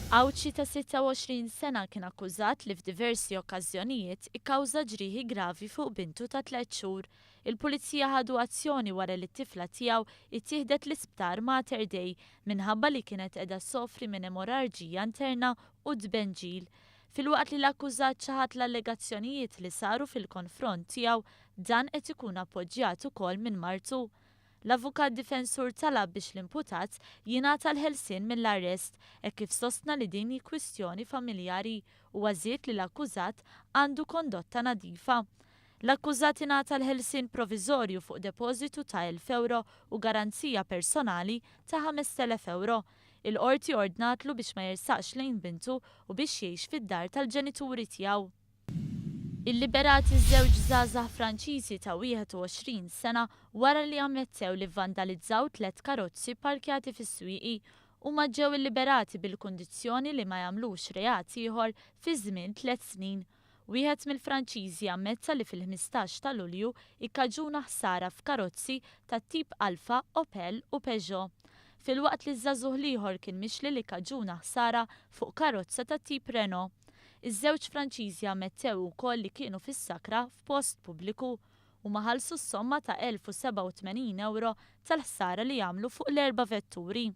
Għawdxi ta' 26 sena kien akkużat li f'diversi okkażjonijiet ikkawża ġrieħi gravi fuq Bintu ta' 3 xhur. Il-pulizija ħadu azzjoni wara li t-tifla tiegħu ittieħdet l-isptar Mater Dei minħabba li kienet qiegħda ssofri minn emorraġija interna u dbenġil. Filwaqt li l-akkużat ċaħat l-allegazzjonijiet li saru fil-konfront tiegħu dan qed ikun appoġġjat ukoll minn martu. L-avukat difensur talab biex l-imputat jingħata l-ħelsien mill-arrest hekk kif sostna li din hi kwistjoni familjari u għażiet li l-akkużat għandu kondotta nadifa. L-akkużat ingħata l-ħelsien proviżorju fuq depożitu ta' 1,000 euro u garanzija personali ta' 5,000 euro. Il-qorti ordnatlu biex ma jersaqx lejn Bintu u biex jgħix fid-dar tal-ġenituri tiegħu. Illiberati ż-żewġ żgħażagħ Franċiżi ta' 21 sena wara li ammettew li vvandalizzaw 3 karozzi parkjati fis-swieqi huma ġew illiberati bil-kundizzjoni li ma jagħmlux reat ieħor fi żmien 3 snin. Wieħed mill-Franċiżi ammetta li fil-15 ta' Lulju ikkaġuna ħsara f'karozzi tat-tip Alfa, Opel u Peugeot. Filwaqt li żagħżugħ ieħor kien mixli li kkaġuna ħsara fuq karozza tat-tip Renault. Iż-żewġ Franċiżi ammettew ukoll li kienu fis-sakra f'post pubbliku u ma ħallsu s-somma ta' 1,087 euro tal-ħsara li jagħmlu fuq l-4 vetturi.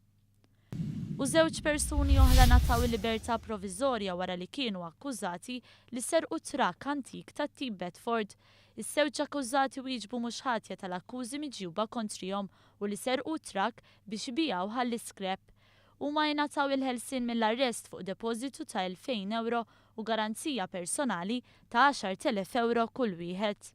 U żewġ persuni oħra nataw il-libertà proviżorja wara li kienu akkużati li serqu trakk antik tat-tip Bedford. Is-żewġ akkużati wieġbu mhux ħatja tal-akkużi miġjuba kontrihom u li serqu trakk biex ibijaw ħall-iskrep. Huma jingħataw il-ħelsien mill-arrest fuq depożitu ta' 2,000 euro u garanzija personali ta' 10,000 euro kull wieħed.